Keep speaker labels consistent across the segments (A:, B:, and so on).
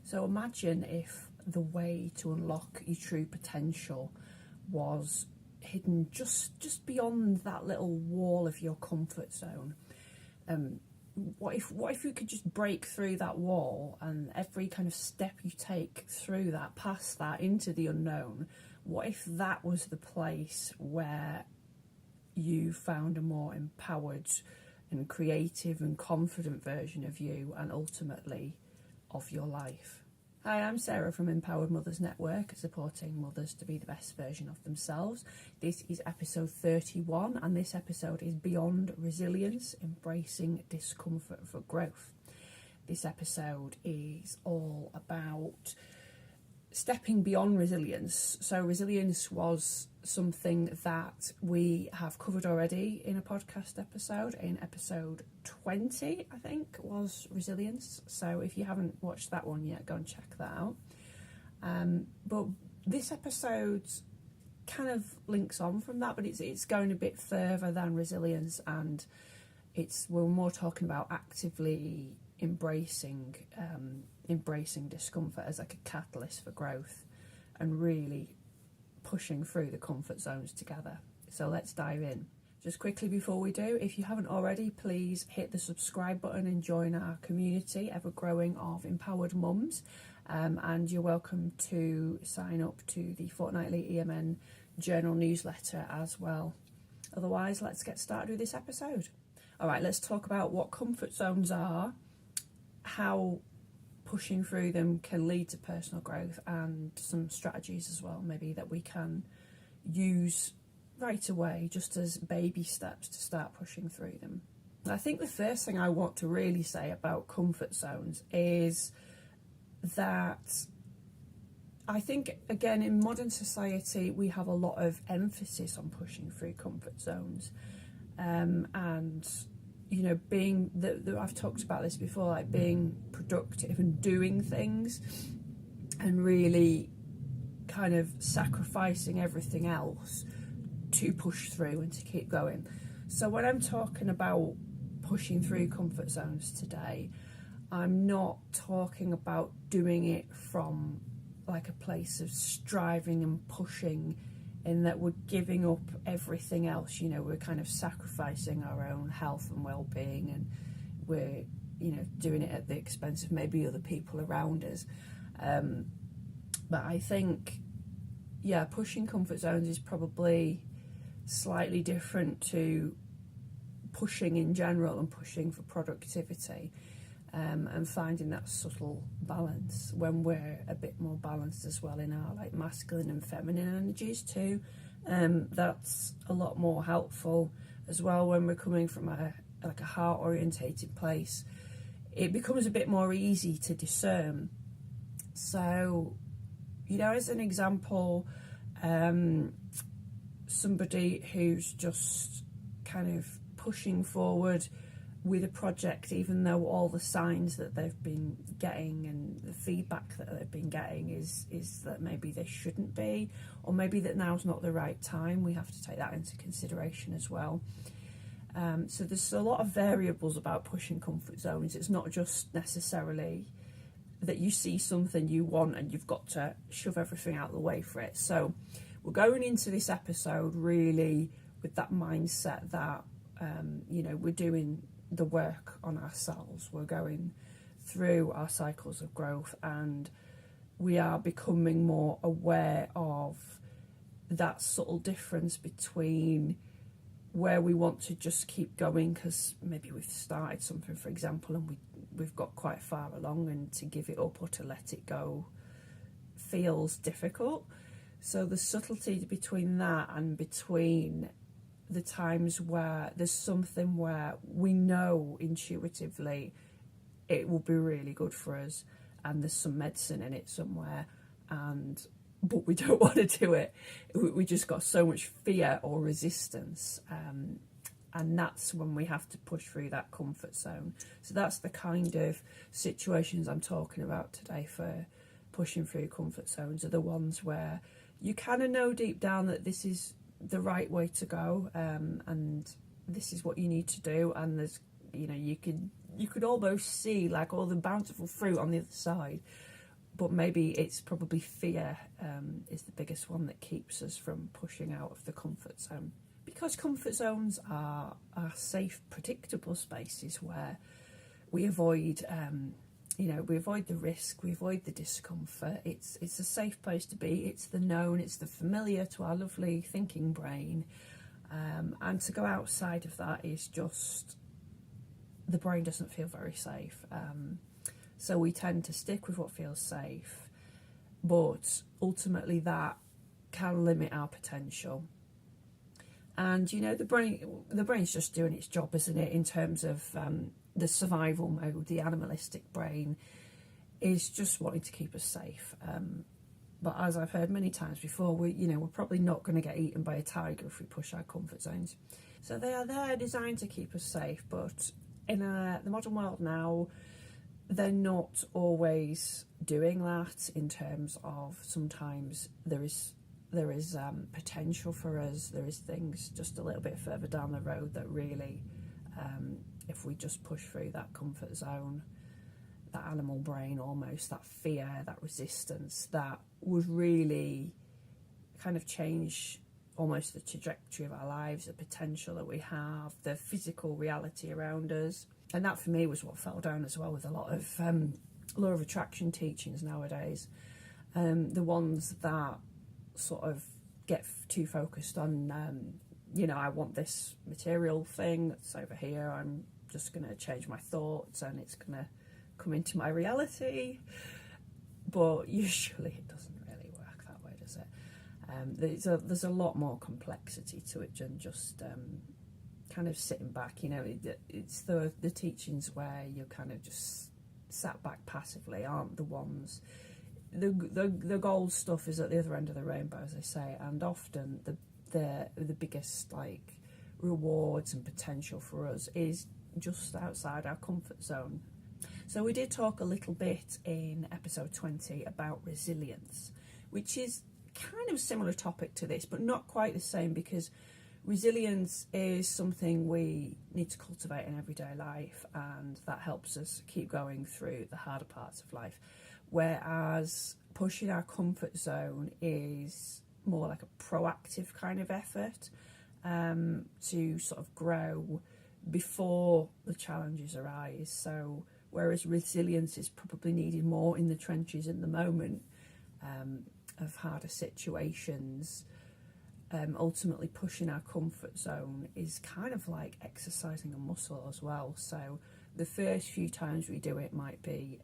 A: So imagine if the way to unlock your true potential was hidden just beyond that little wall of your comfort zone. What if you could just break through that wall, and every kind of step you take through that, past that, into the unknown, what if that was the place where you found a more empowered and creative and confident version of you, and ultimately of your life? Hi, I'm Sarah from Empowered Mothers Network, supporting mothers to be the best version of themselves. This is episode 31, and this episode is Beyond Resilience, Embracing Discomfort for Growth. This episode is all about stepping beyond resilience. So resilience was something that we have covered already in a podcast episode. In episode 20, I think, was resilience. So if you haven't watched that one yet, go and check that out. But this episode kind of links on from that, but it's going a bit further than resilience, and we're more talking about actively embracing discomfort as like a catalyst for growth, and really pushing through the comfort zones together. So let's dive in. Just quickly before we do, if you haven't already, please hit the subscribe button and join our community, ever growing, of empowered mums. And you're welcome to sign up to the fortnightly EMN journal newsletter as well. Otherwise, let's get started with this episode. All right, let's talk about what comfort zones are, how pushing through them can lead to personal growth, and some strategies as well, maybe, that we can use right away, just as baby steps to start pushing through them. I think the first thing I want to really say about comfort zones is that I think, again, in modern society, we have a lot of emphasis on pushing through comfort zones, and you know, being I've talked about this before, like being productive and doing things, and really kind of sacrificing everything else to push through and to keep going. So when I'm talking about pushing through comfort zones today, I'm not talking about doing it from like a place of striving and pushing, in that we're giving up everything else. You know, we're kind of sacrificing our own health and well-being, and we're, you know, doing it at the expense of maybe other people around us. But I think, yeah, pushing comfort zones is probably slightly different to pushing in general and pushing for productivity, and finding that subtle balance when we're a bit more balanced as well in our like masculine and feminine energies too. That's a lot more helpful as well when we're coming from a heart orientated place. It becomes a bit more easy to discern. So, you know, as an example, somebody who's just kind of pushing forward with a project, even though all the signs that they've been getting and the feedback that they've been getting is that maybe they shouldn't be, or maybe that now's not the right time. We have to take that into consideration as well. So there's a lot of variables about pushing comfort zones. It's not just necessarily that you see something you want and you've got to shove everything out of the way for it. So we're going into this episode really with that mindset that, you know, we're doing the work on ourselves. We're going through our cycles of growth, and we are becoming more aware of that subtle difference between where we want to just keep going because maybe we've started something, for example, and we've got quite far along, and to give it up or to let it go feels difficult. So the subtlety between that and between the times where there's something where we know intuitively it will be really good for us, and there's some medicine in it somewhere, but we don't want to do it. We just got so much fear or resistance, and that's when we have to push through that comfort zone. So that's the kind of situations I'm talking about today for pushing through comfort zones, are the ones where you kind of know deep down that this is the right way to go, and this is what you need to do, and there's, you know, you could almost see like all the bountiful fruit on the other side, but maybe it's probably fear is the biggest one that keeps us from pushing out of the comfort zone. Because comfort zones are safe, predictable spaces where we avoid, we avoid the risk, we avoid the discomfort. It's a safe place to be. It's the known, it's the familiar to our lovely thinking brain. And to go outside of that is just, the brain doesn't feel very safe. So we tend to stick with what feels safe, but ultimately that can limit our potential. And the brain's just doing its job, isn't it, in terms of the survival mode. The animalistic brain is just wanting to keep us safe. But as I've heard many times before, we're probably not going to get eaten by a tiger if we push our comfort zones. So they are there designed to keep us safe, but in the modern world now, they're not always doing that, in terms of sometimes there is potential for us. There is things just a little bit further down the road that really, if we just push through that comfort zone, that animal brain almost, that fear, that resistance, that would really kind of change almost the trajectory of our lives, the potential that we have, the physical reality around us. And that for me was what fell down as well with a lot of law of attraction teachings nowadays. The ones that sort of get too focused on, I want this material thing that's over here, I'm just going to change my thoughts and it's going to come into my reality. But usually it doesn't really work that way, does it? There's a lot more complexity to it than just kind of sitting back. It's the teachings where you're kind of just sat back passively aren't the ones. The gold stuff is at the other end of the rainbow, as I say, and often the biggest rewards and potential for us is just outside our comfort zone. So we did talk a little bit in episode 20 about resilience, which is kind of a similar topic to this, but not quite the same, because resilience is something we need to cultivate in everyday life, and that helps us keep going through the harder parts of life. Whereas pushing our comfort zone is more like a proactive kind of effort to sort of grow before the challenges arise. So whereas resilience is probably needed more in the trenches in the moment of harder situations, ultimately pushing our comfort zone is kind of like exercising a muscle as well. So the first few times we do it might be,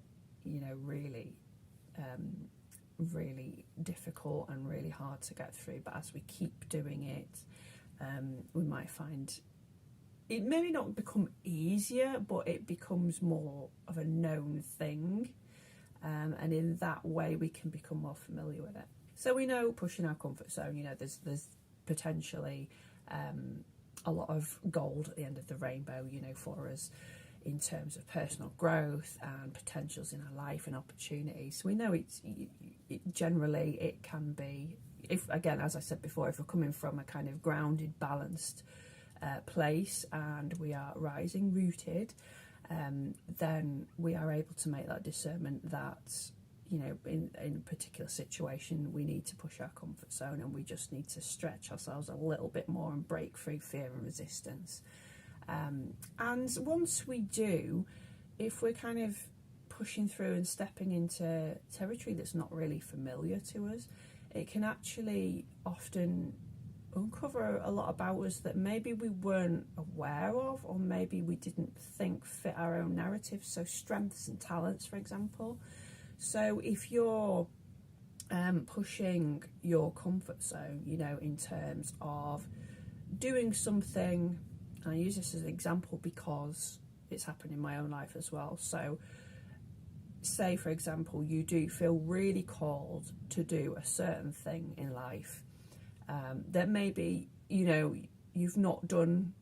A: really difficult and really hard to get through, but as we keep doing it, we might find it maybe not become easier, but it becomes more of a known thing, and in that way we can become more familiar with it. So we know pushing our comfort zone, there's potentially a lot of gold at the end of the rainbow, for us, in terms of personal growth and potentials in our life and opportunities. We know it generally it can be, if again, as I said before, if we're coming from a kind of grounded, balanced place and we are rising, rooted, then we are able to make that discernment that, in a particular situation we need to push our comfort zone, and we just need to stretch ourselves a little bit more and break through fear and resistance. And once we do, if we're kind of pushing through and stepping into territory that's not really familiar to us, it can actually often uncover a lot about us that maybe we weren't aware of, or maybe we didn't think fit our own narrative. So strengths and talents, for example. So if you're pushing your comfort zone, in terms of doing something, I use this as an example because it's happened in my own life as well. So say, for example, you do feel really called to do a certain thing in life that maybe, you've not done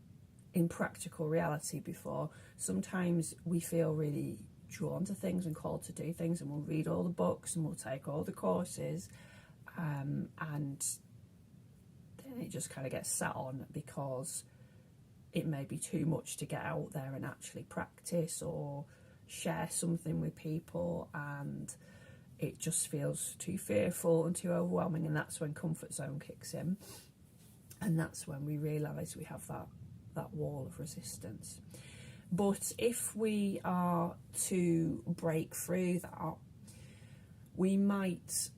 A: in practical reality before. Sometimes we feel really drawn to things and called to do things, and we'll read all the books and we'll take all the courses, and then it just kind of gets sat on because it may be too much to get out there and actually practice or share something with people, and it just feels too fearful and too overwhelming, and that's when comfort zone kicks in, and that's when we realise we have that wall of resistance. But if we are to break through that, we might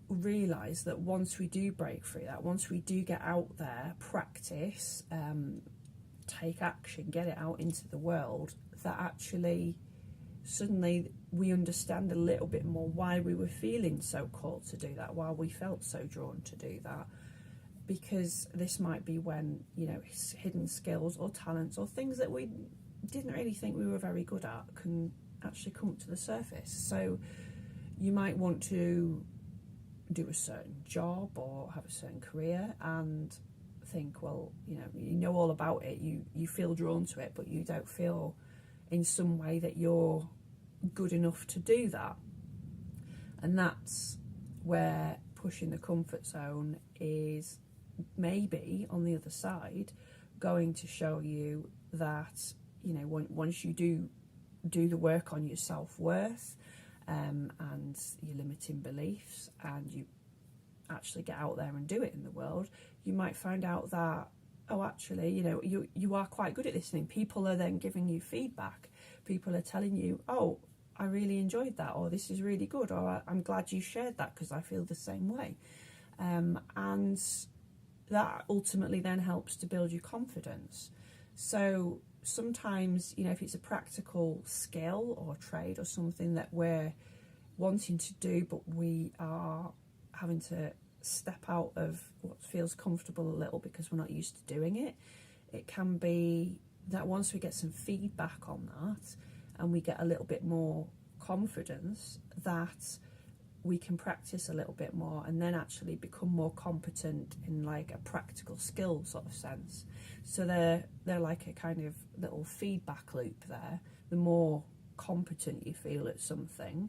A: realise that once we do break through that, once we do get out there, practice, take action, get it out into the world, that actually suddenly we understand a little bit more why we were feeling so called to do that, why we felt so drawn to do that. Because this might be when, you know, hidden skills or talents or things that we didn't really think we were very good at can actually come to the surface. So you might want to do a certain job or have a certain career and think, well, you know all about it, you feel drawn to it, but you don't feel in some way that you're good enough to do that. And that's where pushing the comfort zone is maybe on the other side going to show you that, you know, once you do the work on your self-worth and your limiting beliefs, and you actually get out there and do it in the world, you might find out that, oh, actually, you know, you are quite good at listening. People are then giving you feedback. People are telling you, oh, I really enjoyed that, or this is really good, or I'm glad you shared that because I feel the same way. And that ultimately then helps to build your confidence. So sometimes, you know, if it's a practical skill or trade or something that we're wanting to do, but we are having to step out of what feels comfortable a little because we're not used to doing it, it can be that once we get some feedback on that and we get a little bit more confidence, that we can practice a little bit more and then actually become more competent in like a practical skill sort of sense. So they're like a kind of little feedback loop there. The more competent you feel at something,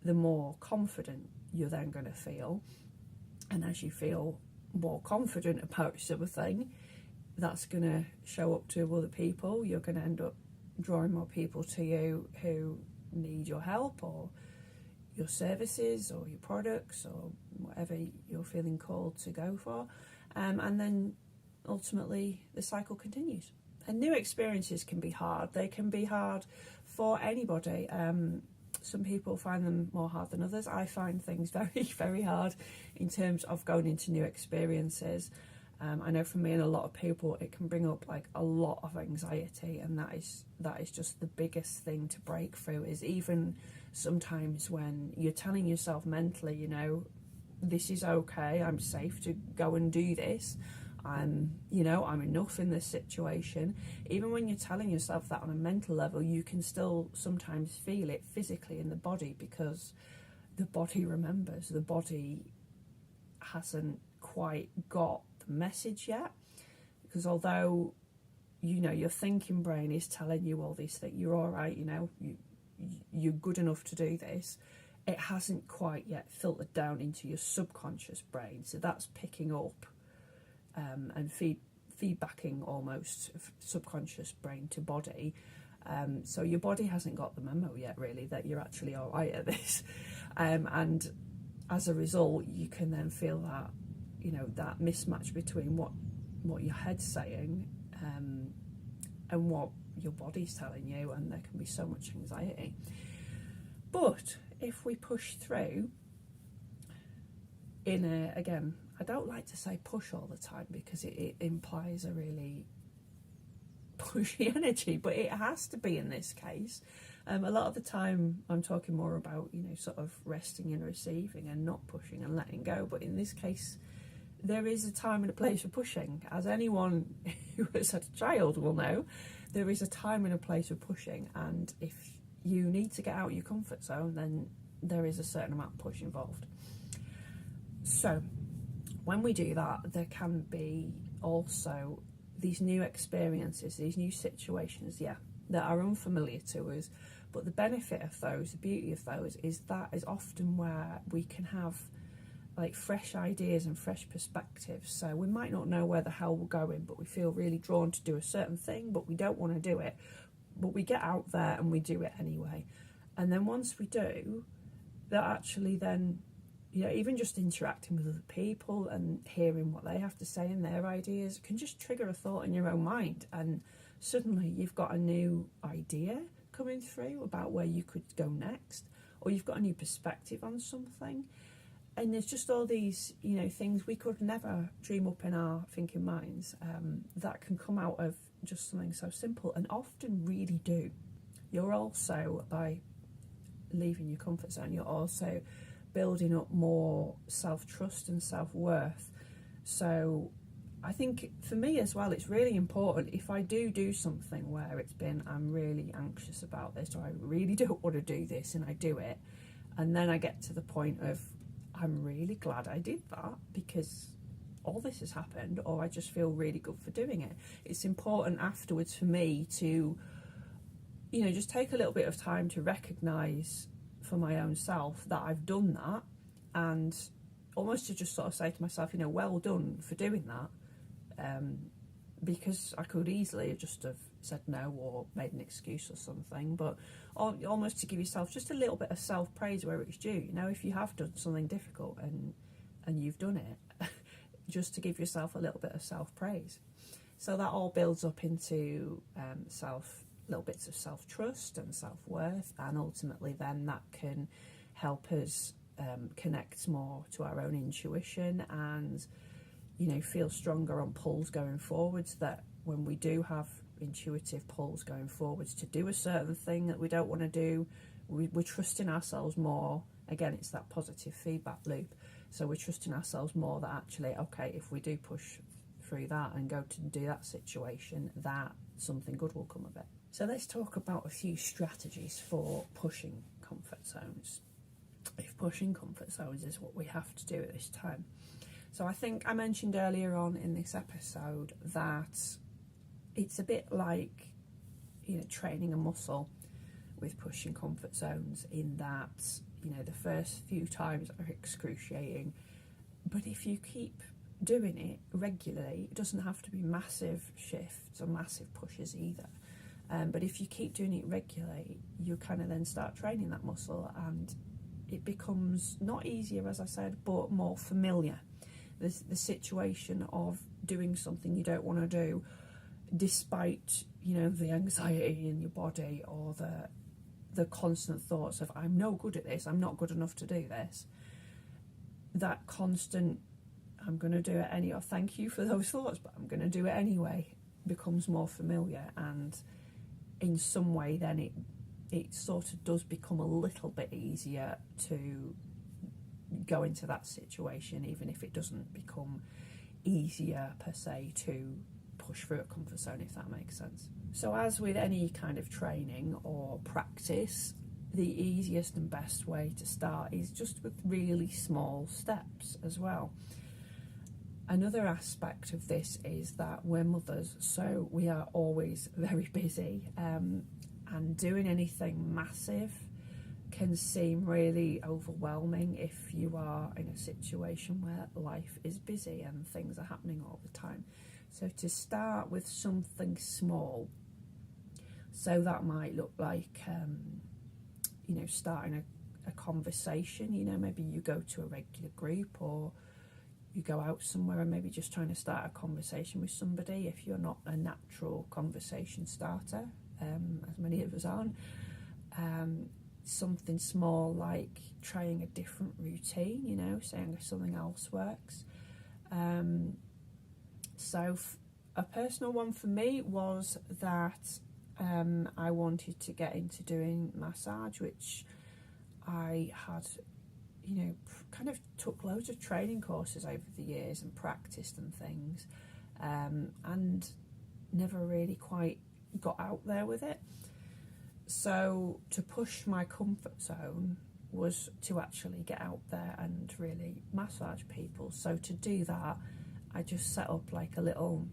A: the more confident you're then going to feel. And as you feel more confident about something, that's going to show up to other people. You're going to end up drawing more people to you who need your help or your services or your products or whatever you're feeling called to go for. And then ultimately the cycle continues. And new experiences can be hard. They can be hard for anybody. Some people find them more hard than others. I find things very, very hard in terms of going into new experiences. I know for me and a lot of people, it can bring up like a lot of anxiety, and that is just the biggest thing to break through. Is even sometimes when you're telling yourself mentally, you know, this is okay, I'm safe to go and do this. I'm enough in this situation. Even when you're telling yourself that on a mental level, you can still sometimes feel it physically in the body, because the body remembers. The body hasn't quite got the message yet, because although, you know, your thinking brain is telling you all these things, you're all right, you know, you're good enough to do this, it hasn't quite yet filtered down into your subconscious brain. So that's picking up and feedbacking almost subconscious brain to body. So your body hasn't got the memo yet, really, that you're actually all right at this. And as a result, you can then feel that, you know, that mismatch between what your head's saying and what your body's telling you, and there can be so much anxiety. But if we push through again, I don't like to say push all the time because it implies a really pushy energy, but it has to be in this case. A lot of the time I'm talking more about, you know, sort of resting and receiving and not pushing and letting go. But in this case, there is a time and a place for pushing. As anyone who has had a child will know, there is a time and a place for pushing. And if you need to get out of your comfort zone, then there is a certain amount of push involved. So when we do that, there can be also these new experiences, these new situations, that are unfamiliar to us. But the benefit of those, the beauty of those, is that is often where we can have like fresh ideas and fresh perspectives. So we might not know where the hell we're going, but we feel really drawn to do a certain thing, but we don't want to do it. But we get out there and we do it anyway. And then once we do, that actually then, even just interacting with other people and hearing what they have to say and their ideas can just trigger a thought in your own mind, and suddenly you've got a new idea coming through about where you could go next, or you've got a new perspective on something. And there's just all these, things we could never dream up in our thinking minds, that can come out of just something so simple, and often really do. You're also, by leaving your comfort zone, you're also building up more self-trust and self-worth. So I think for me as well, it's really important, if I do something where it's been, I'm really anxious about this, or I really don't want to do this, and I do it, and then I get to the point of, I'm really glad I did that because all this has happened, or I just feel really good for doing it. It's important afterwards for me to, just take a little bit of time to recognise for my own self that I've done that, and almost to just sort of say to myself, well done for doing that, because I could easily just have said no or made an excuse or something, but almost to give yourself just a little bit of self-praise where it's due. If you have done something difficult and you've done it, just to give yourself a little bit of self-praise. So that all builds up into little bits of self-trust and self-worth, and ultimately then that can help us connect more to our own intuition, and feel stronger on pulls going forwards, that when we do have intuitive pulls going forwards to do a certain thing that we don't want to do, we're trusting ourselves more. Again, it's that positive feedback loop. So we're trusting ourselves more that actually, okay, if we do push through that and go to do that situation, that something good will come of it. So let's talk about a few strategies for pushing comfort zones, if pushing comfort zones is what we have to do at this time. So I think I mentioned earlier on in this episode that it's a bit like, training a muscle with pushing comfort zones, in that, the first few times are excruciating, but if you keep doing it regularly, it doesn't have to be massive shifts or massive pushes either. But if you keep doing it regularly, you kind of then start training that muscle, and it becomes not easier, as I said, but more familiar. The situation of doing something you don't want to do, despite the anxiety in your body, or the constant thoughts of, I'm no good at this, I'm not good enough to do this. That constant, I'm going to do it anyway, thank you for those thoughts, but I'm going to do it anyway, becomes more familiar, and in some way then it sort of does become a little bit easier to go into that situation, even if it doesn't become easier per se to push through a comfort zone, if that makes sense. So as with any kind of training or practice, the easiest and best way to start is just with really small steps as well. Another aspect of this is that we're mothers, so we are always very busy, and doing anything massive can seem really overwhelming if you are in a situation where life is busy and things are happening all the time. So to start with something small, so that might look like, starting a conversation, maybe you go to a regular group, or you go out somewhere and maybe just trying to start a conversation with somebody if you're not a natural conversation starter, as many of us aren't. Something small like trying a different routine, saying if something else works. So a personal one for me was that I wanted to get into doing massage, which I had, kind of took loads of training courses over the years and practiced and things, and never really quite got out there with it. So to push my comfort zone was to actually get out there and really massage people. So to do that, I just set up like a little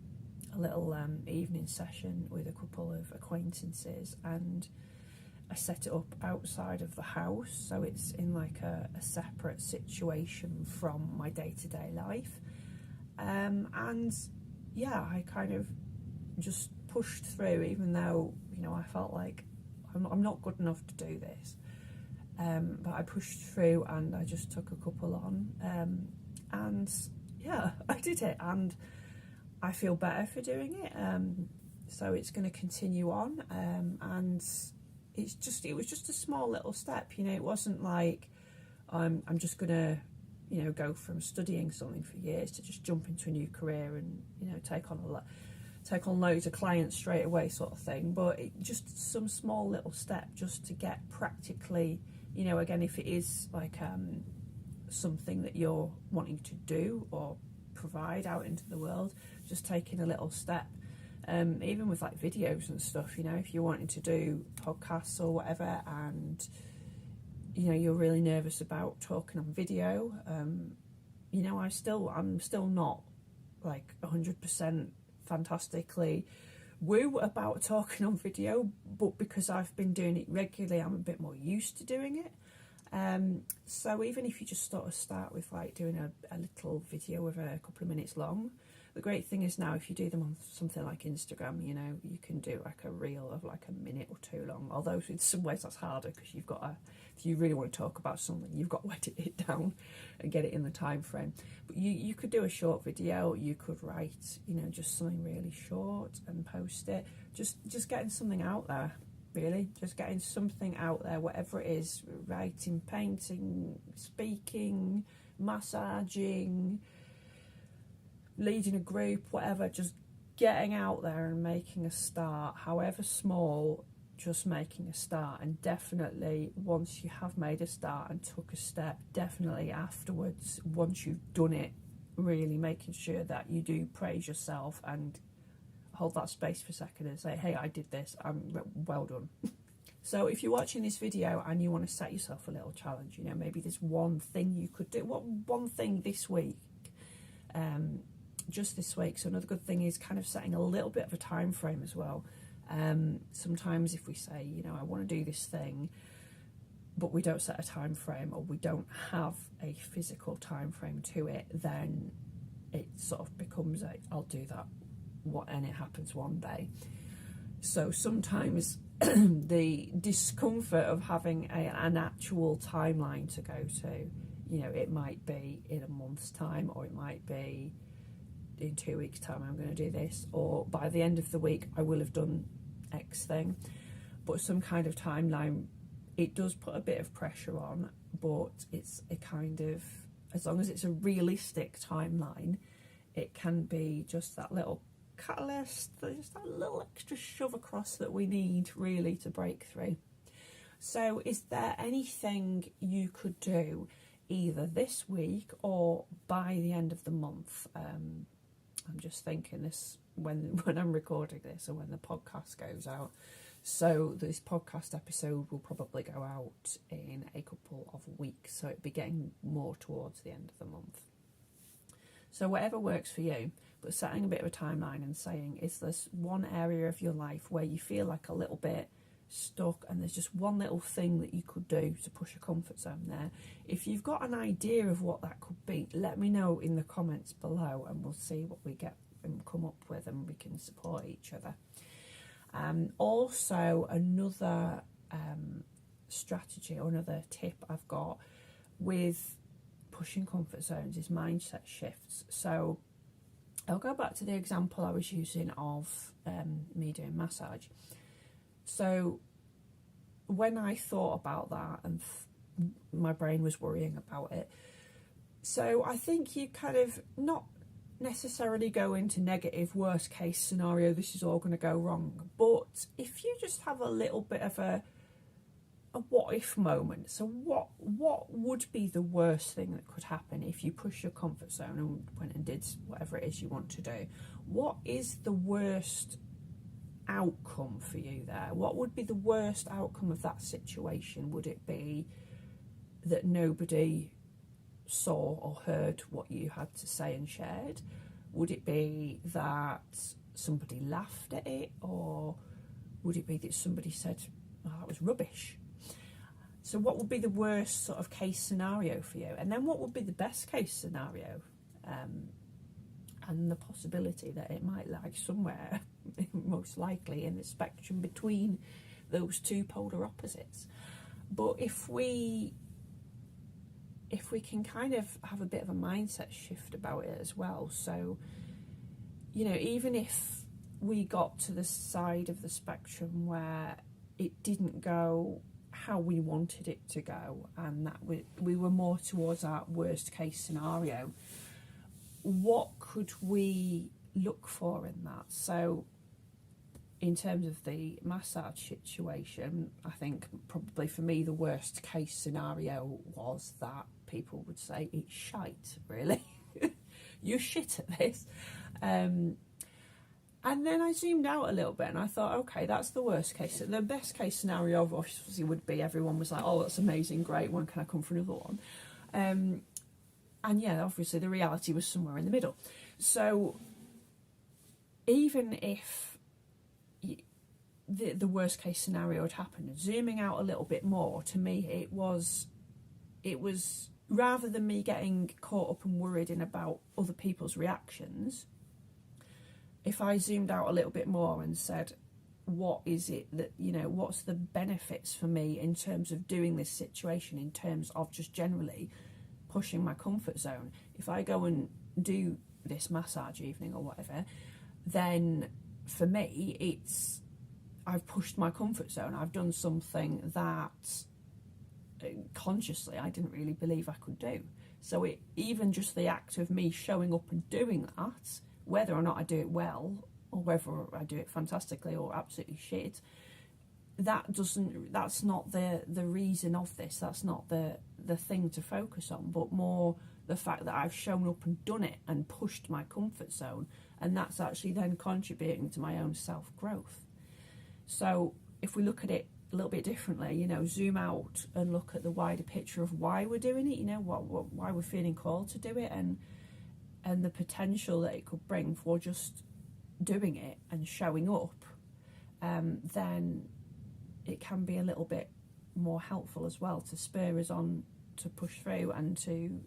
A: evening session with a couple of acquaintances, and I set it up outside of the house, so it's in like a separate situation from my day-to-day life. And yeah, I kind of just pushed through, even though, I felt like I'm not good enough to do this. but I pushed through and I just took a couple on, and yeah, I did it, and I feel better for doing it. So it's going to continue on, and it was just a small little step. It wasn't like I'm just going to go from studying something for years to just jump into a new career and take on loads of clients straight away, sort of thing. But just some small little step just to get practically, again, if it is like something that you're wanting to do or provide out into the world, just taking a little step. Even with like videos and stuff, if you're wanting to do podcasts or whatever, and you're really nervous about talking on video, I'm still not like 100% fantastically woo about talking on video, but because I've been doing it regularly, I'm a bit more used to doing it. So even if you just sort of start with like doing a little video of a couple of minutes long, the great thing is now if you do them on something like Instagram, you can do like a reel of like a minute or two long, although in some ways that's harder because if you really want to talk about something, you've got to edit it down and get it in the time frame. But you could do a short video, you could write, just something really short and post it, just getting something out there. Really, just getting something out there, whatever it is, writing, painting, speaking, massaging, leading a group, whatever, just getting out there and making a start, however small, just making a start. And definitely once you have made a start and took a step, definitely afterwards, once you've done it, really making sure that you do praise yourself and hold that space for a second and say, hey, I did this, I'm well done. So if you're watching this video and you want to set yourself a little challenge, maybe there's one thing you could do, one thing this week, just this week. So another good thing is kind of setting a little bit of a time frame as well. Sometimes if we say, I want to do this thing, but we don't set a time frame or we don't have a physical time frame to it, then it sort of becomes I'll do that, and it happens one day. So sometimes the discomfort of having an actual timeline to go to, it might be in a month's time, or it might be in 2 weeks' time I'm going to do this, or by the end of the week I will have done X thing. But some kind of timeline, it does put a bit of pressure on, but it's a kind of, as long as it's a realistic timeline, it can be just that little catalyst, just that little extra shove across that we need really to break through. So is there anything you could do either this week or by the end of the month? I'm just thinking this when I'm recording this and when the podcast goes out. So this podcast episode will probably go out in a couple of weeks, so it'll be getting more towards the end of the month. So whatever works for you, but setting a bit of a timeline and saying, is this one area of your life where you feel like a little bit stuck and there's just one little thing that you could do to push a comfort zone there? If you've got an idea of what that could be, let me know in the comments below and we'll see what we get and come up with, and we can support each other. Also, another strategy or another tip I've got with pushing comfort zones is mindset shifts. So I'll go back to the example I was using of me doing massage. So when I thought about that and my brain was worrying about it, so I think you kind of not necessarily go into negative worst case scenario, this is all going to go wrong, but if you just have a little bit of a what if moment, so what would be the worst thing that could happen if you push your comfort zone and went and did whatever it is you want to do? What is the worst outcome for you there? What would be the worst outcome of that situation? Would it be that nobody saw or heard what you had to say and shared? Would it be that somebody laughed at it? Or would it be that somebody said, oh, that was rubbish? So what would be the worst sort of case scenario for you? And then what would be the best case scenario? And the possibility that it might lie somewhere, most likely in the spectrum between those two polar opposites. But if we can kind of have a bit of a mindset shift about it as well, so, you know, even if we got to the side of the spectrum where it didn't go how we wanted it to go, and that we were more towards our worst case scenario, what could we look for in that? So in terms of the massage situation, I think probably for me the worst case scenario was that people would say it's shite, really. You're shit at this. And then I zoomed out a little bit and I thought, okay, that's the worst case. The best case scenario obviously would be everyone was like, oh, that's amazing, great, when can I come for another one? And yeah, obviously the reality was somewhere in the middle. So even if the worst case scenario had happened, zooming out a little bit more, to me it was rather than me getting caught up and worried in about other people's reactions, if I zoomed out a little bit more and said, what is it that, you know, what's the benefits for me in terms of doing this situation, in terms of just generally pushing my comfort zone? If I go and do this massage evening or whatever, then for me it's I've pushed my comfort zone. I've done something that consciously I didn't really believe I could do. So even just the act of me showing up and doing that, whether or not I do it well or whether I do it fantastically or absolutely shit, that's not the reason of this. That's not the thing to focus on, but more the fact that I've shown up and done it and pushed my comfort zone, and that's actually then contributing to my own self-growth. So if we look at it a little bit differently, you know, zoom out and look at the wider picture of why we're doing it, you know, why we're feeling called to do it, and the potential that it could bring for just doing it and showing up, then it can be a little bit more helpful as well to spur us on to push through and to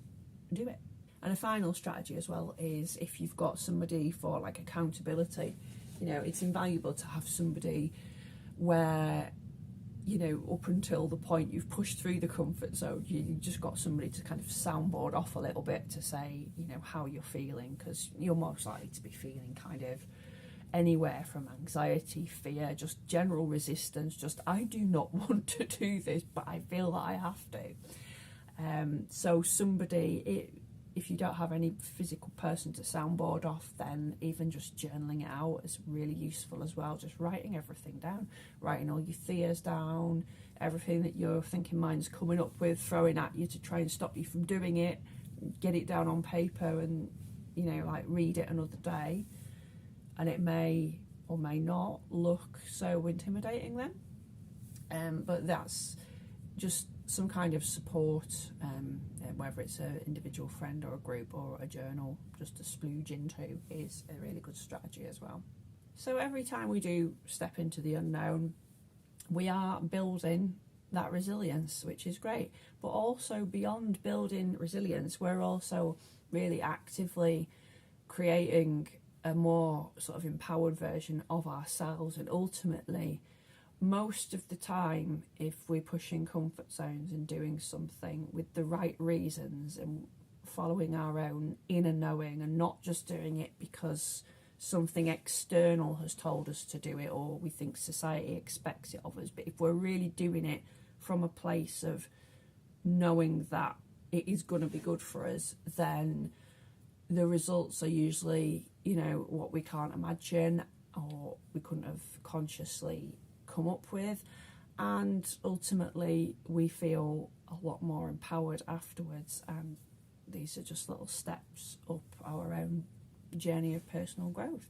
A: do it. And a final strategy as well is if you've got somebody for like accountability, you know, it's invaluable to have somebody where, you know, up until the point you've pushed through the comfort zone, you just got somebody to kind of soundboard off a little bit to say, you know, how you're feeling, because you're most likely to be feeling kind of anywhere from anxiety, fear, just general resistance, just I do not want to do this, but I feel that I have to. So somebody, if you don't have any physical person to soundboard off, then even just journaling it out is really useful as well. Just writing everything down, writing all your fears down, everything that your thinking mind's coming up with, throwing at you to try and stop you from doing it, get it down on paper and, you know, like read it another day. And it may or may not look so intimidating then. But that's just some kind of support, whether it's an individual friend or a group or a journal, just to splooge into, is a really good strategy as well. So every time we do step into the unknown, we are building that resilience, which is great. But also beyond building resilience, we're also really actively creating a more sort of empowered version of ourselves. And ultimately, most of the time, if we're pushing comfort zones and doing something with the right reasons and following our own inner knowing and not just doing it because something external has told us to do it or we think society expects it of us, but if we're really doing it from a place of knowing that it is going to be good for us, then the results are usually, you know, what we can't imagine or we couldn't have consciously come up with, and ultimately we feel a lot more empowered afterwards, and these are just little steps up our own journey of personal growth.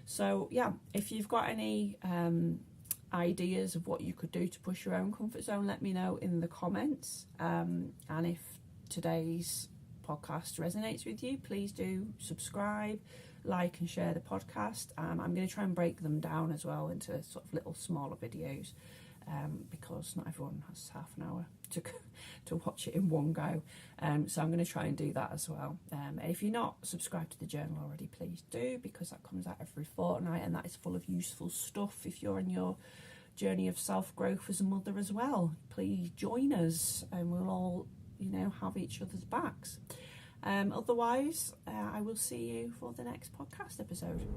A: So yeah, if you've got any ideas of what you could do to push your own comfort zone, let me know in the comments, and if today's podcast resonates with you, please do subscribe, like and share the podcast. I'm going to try and break them down as well into sort of little smaller videos, because not everyone has half an hour to watch it in one go, so I'm going to try and do that as well. If you're not subscribed to the journal already, please do, because that comes out every fortnight and that is full of useful stuff if you're in your journey of self-growth as a mother as well. Please join us and we'll all, have each other's backs. Otherwise, I will see you for the next podcast episode.